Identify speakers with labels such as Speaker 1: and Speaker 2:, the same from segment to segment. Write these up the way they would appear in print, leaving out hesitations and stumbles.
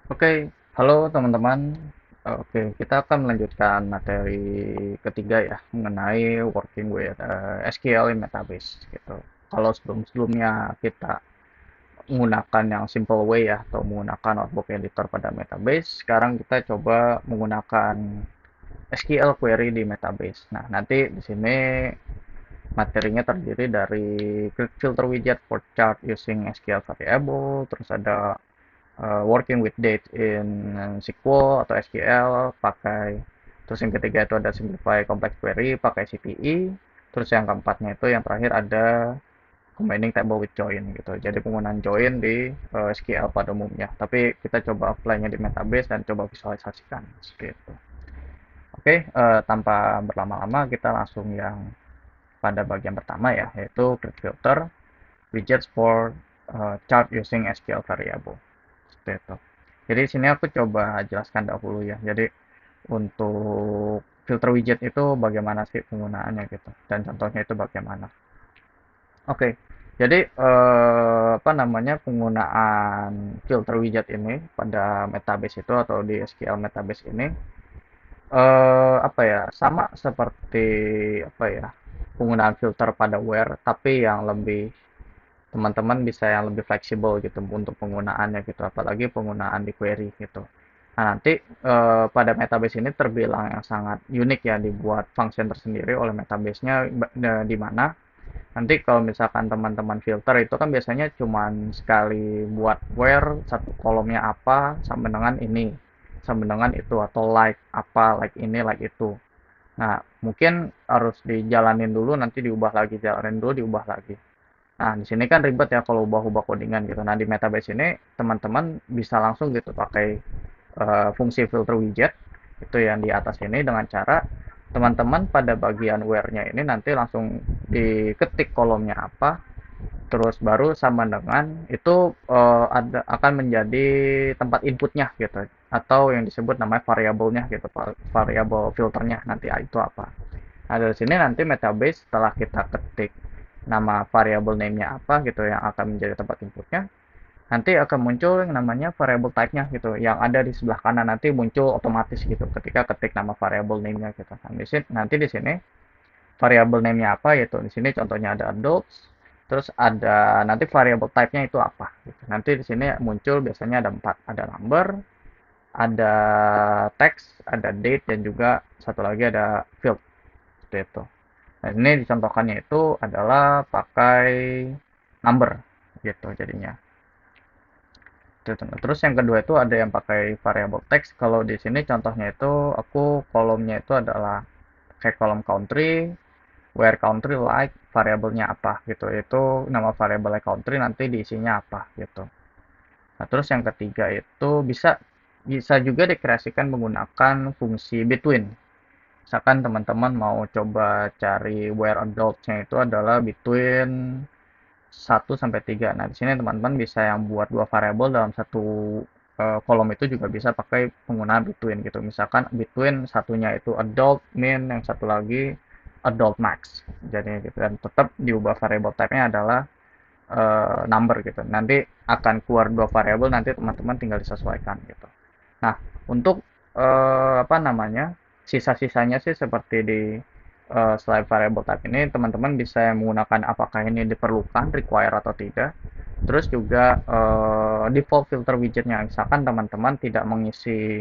Speaker 1: Oke, halo teman-teman. Oke, kita akan melanjutkan materi ketiga ya mengenai working with SQL in Metabase gitu. Kalau sebelum-sebelumnya kita menggunakan yang simple way ya atau menggunakan notebook editor pada Metabase, sekarang kita coba menggunakan SQL query di Metabase. Nah, nanti di sini materinya terdiri dari filter widget for chart using SQL variable, terus ada working with date in SQL atau SQL pakai, terus yang ketiga itu ada simplify complex query pakai CPE, terus yang keempatnya itu yang terakhir ada combining table with join gitu, jadi penggunaan join di SQL pada umumnya, tapi kita coba apply-nya di Metabase dan coba visualisasikan seperti itu. Oke, tanpa berlama-lama kita langsung yang pada bagian pertama ya, yaitu create filter widgets for chart using SQL variable seperti itu. Jadi sini aku coba jelaskan dahulu ya. Jadi untuk filter widget itu bagaimana sih penggunaannya gitu, dan contohnya itu bagaimana. Oke, jadi apa namanya penggunaan filter widget ini pada Metabase itu atau di SQL Metabase ini apa ya sama seperti apa ya penggunaan filter pada where, tapi yang lebih teman-teman bisa yang lebih fleksibel gitu untuk penggunaannya gitu, apalagi penggunaan di query gitu. Nah, nanti pada Metabase ini terbilang yang sangat unik ya, dibuat function tersendiri oleh Metabase-nya, di mana nanti kalau misalkan teman-teman filter itu kan biasanya cuman sekali buat where satu kolomnya apa sama dengan ini, sama dengan itu, atau like apa, like ini, like itu. Nah, mungkin harus dijalanin dulu, nanti diubah lagi, jalanin dulu, diubah lagi. Nah, di sini kan ribet ya kalau ubah-ubah codingan gitu. Nah, di Metabase ini teman-teman bisa langsung gitu pakai fungsi filter widget itu yang di atas ini, dengan cara teman-teman pada bagian where-nya ini nanti langsung diketik kolomnya apa, terus baru sama dengan itu akan menjadi tempat inputnya gitu, atau yang disebut namanya variabelnya gitu, variabel filternya nanti itu apa. Nah, dari sini nanti Metabase setelah kita ketik nama variable name-nya apa gitu yang akan menjadi tempat inputnya, nanti akan muncul yang namanya variable type-nya gitu, yang ada di sebelah kanan nanti muncul otomatis gitu ketika ketik nama variable name-nya gitu. Nah, nanti di sini variable name-nya apa, yaitu di sini contohnya ada adults, terus ada nanti variable type-nya itu apa gitu. Nanti di sini muncul biasanya ada empat, ada number, ada text, ada date, dan juga satu lagi ada field seperti itu. Nah, ini dicontohkannya itu adalah pakai number gitu jadinya. Terus yang kedua itu ada yang pakai variable text. Kalau di sini contohnya itu aku kolomnya itu adalah kayak kolom country, where country like variabelnya apa gitu. Itu nama variable country nanti diisinya apa gitu. Nah, terus yang ketiga itu bisa bisa juga dikreasikan menggunakan fungsi between. Misalkan teman-teman mau coba cari where adults-nya itu adalah between 1 sampai 3. Nah, di sini teman-teman bisa yang buat dua variabel dalam satu kolom itu juga bisa pakai penggunaan between gitu. Misalkan between satunya itu adult min, yang satu lagi adult max. Jadi gitu, dan tetap diubah variable type-nya adalah number gitu. Nanti akan keluar dua variabel, nanti teman-teman tinggal disesuaikan gitu. Nah, untuk apa namanya, sisa-sisanya sih seperti di selain variable type ini, teman-teman bisa menggunakan apakah ini diperlukan, require atau tidak. Terus juga default filter widgetnya, misalkan teman-teman tidak mengisi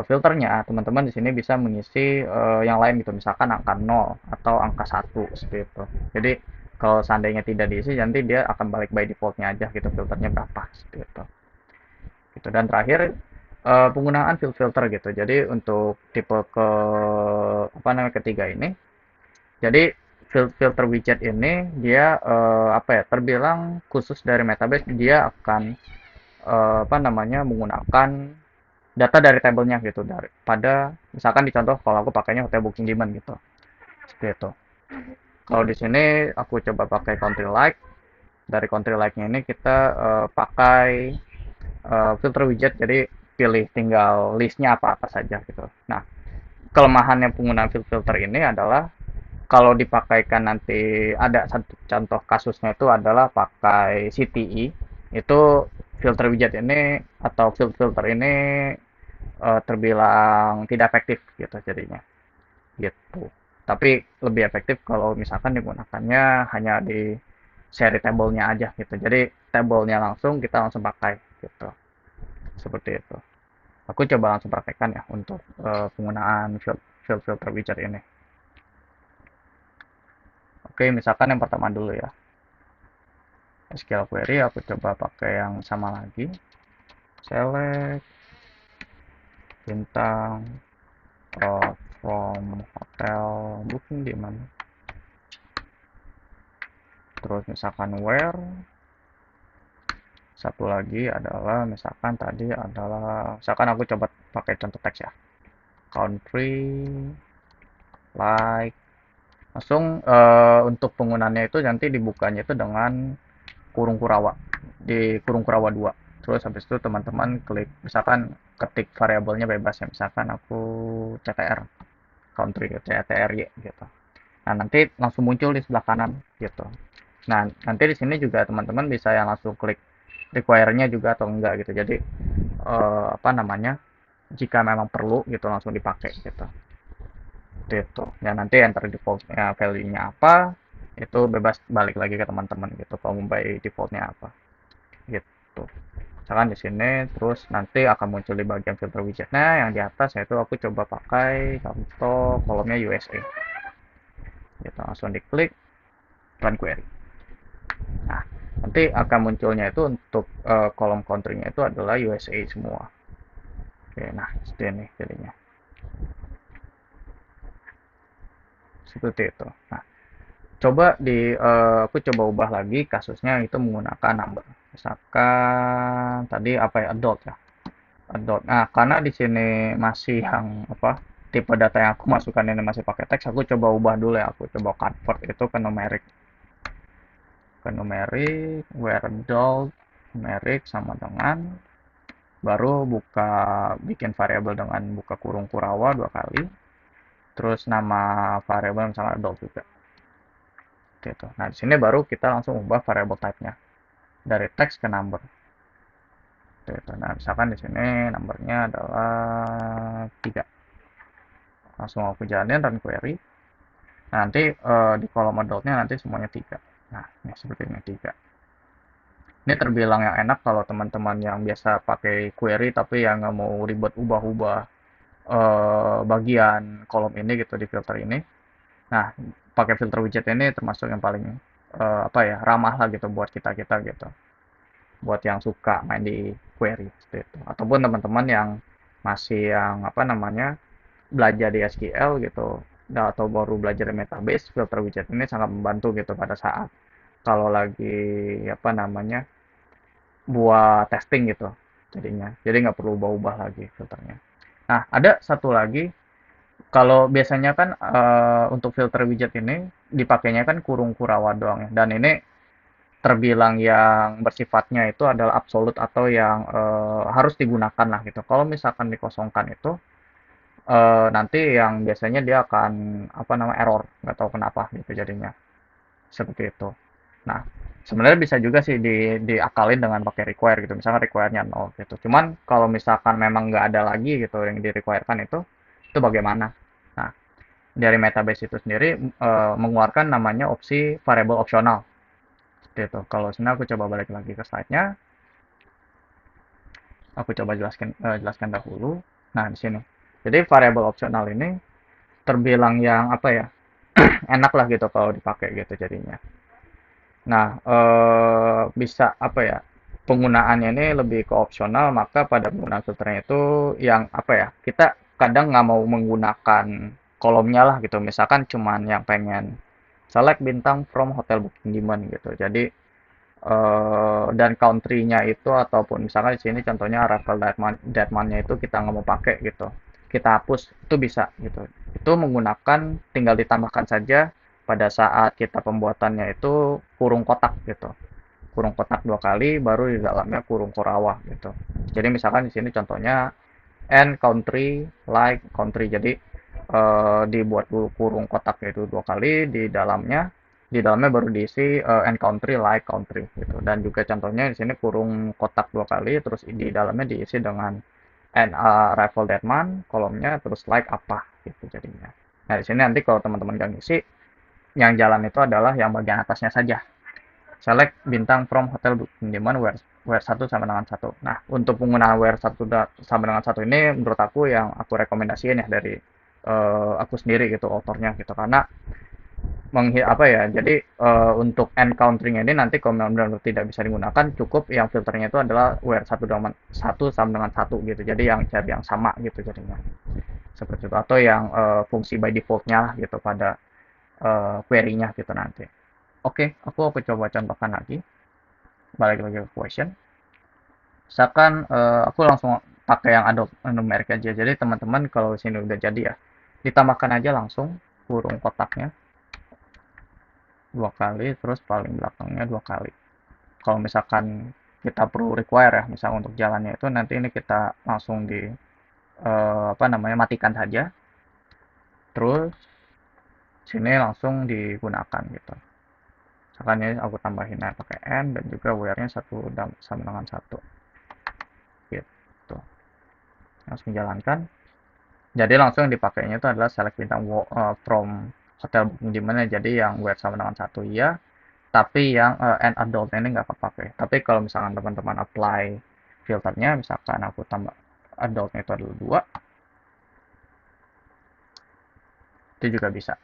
Speaker 1: filternya, teman-teman di sini bisa mengisi yang lain gitu, misalkan angka 0 atau angka 1 seperti itu. Jadi kalau seandainya tidak diisi, nanti dia akan balik by defaultnya aja gitu, filternya berapa seperti itu gitu. Dan terakhir penggunaan field filter gitu. Jadi untuk tipe ke apa namanya ketiga ini, jadi filter widget ini dia apa ya, terbilang khusus dari Metabase. Dia akan apa namanya menggunakan data dari tabelnya gitu, dari pada misalkan di contoh kalau aku pakainya hotel booking demand gitu seperti itu. Kalau di sini aku coba pakai country like. Dari country like-nya ini kita pakai filter widget, jadi pilih tinggal listnya apa-apa saja gitu. Nah, kelemahannya penggunaan filter ini adalah kalau dipakaikan nanti ada satu contoh kasusnya itu adalah pakai CTE, itu filter widget ini atau filter ini terbilang tidak efektif gitu jadinya gitu. Tapi lebih efektif kalau misalkan digunakannya hanya di seri tabelnya aja gitu. Jadi tabelnya langsung kita langsung pakai gitu. Seperti itu. Aku coba langsung praktekkan ya untuk penggunaan filter widget ini. Oke, misalkan yang pertama dulu ya. SQL query aku coba pakai yang sama lagi. Select bintang from hotel booking di mana. Terus misalkan where. Satu lagi adalah misalkan tadi adalah misalkan aku coba pakai contoh teks ya. Country like langsung untuk penggunaannya itu nanti dibukanya itu dengan kurung kurawa di kurung kurawa 2. Terus habis itu teman-teman klik misalkan ketik variabelnya bebas ya, misalkan aku CTR country CTRY gitu. Nah, nanti langsung muncul di sebelah kanan gitu. Nah, nanti di sini juga teman-teman bisa yang langsung klik require-nya juga atau enggak gitu. Jadi apa namanya? Jika memang perlu gitu langsung dipakai gitu. Itu. Ya nanti enter default-nya value-nya apa, itu bebas balik lagi ke teman-teman gitu. Kalau mau by default-nya apa. Gitu. Misalkan di sini terus nanti akan muncul di bagian filter widgetnya yang di atas yaitu aku coba pakai contoh kolomnya USA. Gitu, langsung diklik run query. Nah, nanti akan munculnya itu untuk kolom country-nya itu adalah USA semua. Oke, nah seperti ini jadinya. Seperti itu. Nah, coba aku coba ubah lagi kasusnya itu menggunakan number. Misalkan tadi apa ya, adult ya. Adult. Nah, karena di sini masih yang apa tipe data yang aku masukkan ini masih pakai teks, aku coba ubah dulu ya. Aku coba convert itu ke numeric. Ke numeric, where adult, numeric sama dengan baru buka bikin variabel dengan buka kurung kurawa 2 kali. Terus nama variabel misalnya adult juga. Gitu. Nah, di sini baru kita langsung ubah variable type-nya dari text ke number. Gitu. Nah, misalkan di sini numbernya adalah 3. Langsung aku jalanin run query. Nah, nanti di kolom adultnya nanti semuanya 3. Nah, ini seperti ini 3. Ini terbilang yang enak kalau teman-teman yang biasa pakai query tapi yang nggak mau ribet ubah-ubah bagian kolom ini gitu di filter ini. Nah, pakai filter widget ini termasuk yang paling apa ya, ramah lah gitu buat kita-kita gitu. Buat yang suka main di query seperti itu. Ataupun teman-teman yang masih yang apa namanya, belajar di SQL gitu atau baru belajar di database, filter widget ini sangat membantu gitu pada saat kalau lagi apa namanya, buat testing gitu jadinya. Jadi nggak perlu ubah-ubah lagi filternya. Nah, ada satu lagi kalau biasanya kan untuk filter widget ini dipakainya kan kurung kurawa doang ya. Dan ini terbilang yang bersifatnya itu adalah absolut atau yang harus digunakan lah gitu. Kalau misalkan dikosongkan itu nanti yang biasanya dia akan apa nama error, nggak tahu kenapa gitu jadinya. Seperti itu. Nah, sebenarnya bisa juga sih diakalin dengan pakai require gitu. Misalkan require-nya 0 gitu. Cuman kalau misalkan memang nggak ada lagi gitu yang di-require-kan itu bagaimana? Nah, dari Metabase itu sendiri mengeluarkan namanya opsi variable opsional. Seperti itu. Kalau sini aku coba balik lagi ke slide-nya. Aku coba jelaskan dahulu. Nah, di sini. Jadi variable opsional ini terbilang yang apa ya? Enak lah gitu kalau dipakai gitu jadinya. Nah, bisa apa ya, penggunaannya ini lebih ke opsional, maka pada penggunaan filternya itu yang apa ya, kita kadang nggak mau menggunakan kolomnya lah gitu. Misalkan cuman yang pengen select bintang from hotel booking demand gitu. Jadi dan country-nya itu ataupun misalkan di sini contohnya arrival date-nya itu kita nggak mau pakai gitu. Kita hapus itu bisa gitu. Itu menggunakan tinggal ditambahkan saja pada saat kita pembuatannya itu kurung kotak gitu. Kurung kotak 2 kali baru di dalamnya kurung korawa gitu. Jadi misalkan di sini contohnya and country like country. Jadi dibuat dulu kurung kotak itu 2 kali di dalamnya di dalamnya baru diisi and country like country gitu. Dan juga contohnya di sini kurung kotak dua kali, terus di dalamnya diisi dengan and arrival that month, kolomnya terus like apa gitu jadinya. Nah di sini nanti kalau teman-teman gak ngisi, yang jalan itu adalah yang bagian atasnya saja. Select bintang from hotel booking, di mana where 1 sama dengan 1. Nah, untuk penggunaan where 1 sama dengan 1 ini menurut aku yang aku rekomendasiin ya dari aku sendiri gitu, autornya gitu. Karena apa ya, jadi untuk encountering ini nanti kalau benar-benar tidak bisa digunakan, cukup yang filternya itu adalah where 1 sama dengan 1 gitu. Jadi yang cari yang sama gitu jadinya. Seperti itu. Atau yang fungsi by defaultnya gitu pada query-nya gitu nanti. Oke, aku coba contohkan lagi. Balik lagi ke question. Misalkan aku langsung pakai yang adult numeric aja. Jadi teman-teman kalau sini udah jadi ya, ditambahkan aja langsung kurung kotaknya dua kali, terus paling belakangnya dua kali. Kalau misalkan kita perlu require ya, misalnya untuk jalannya itu nanti ini kita langsung di apa namanya matikan saja. Terus sini langsung digunakan gitu. Misalkan ini aku tambahin pakai n dan juga where-nya sama dengan 1 gitu. Langsung jalankan. Jadi langsung yang dipakainya itu adalah select bintang from hotel booking, dimana jadi yang where sama dengan 1 ya, tapi yang and adult ini nggak kepakai. Tapi kalau misalkan teman-teman apply filternya, misalkan aku tambah adultnya itu adalah 2, itu juga bisa.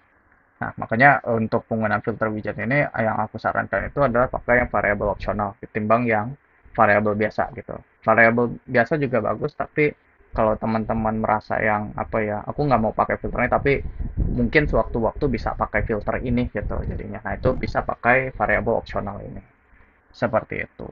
Speaker 1: Nah, makanya untuk penggunaan filter widget ini yang aku sarankan itu adalah pakai yang variable optional ketimbang yang variable biasa gitu. Variable biasa juga bagus, tapi kalau teman-teman merasa yang apa ya, aku nggak mau pakai filternya, tapi mungkin sewaktu-waktu bisa pakai filter ini gitu jadinya. Nah, itu bisa pakai variable optional ini. Seperti itu.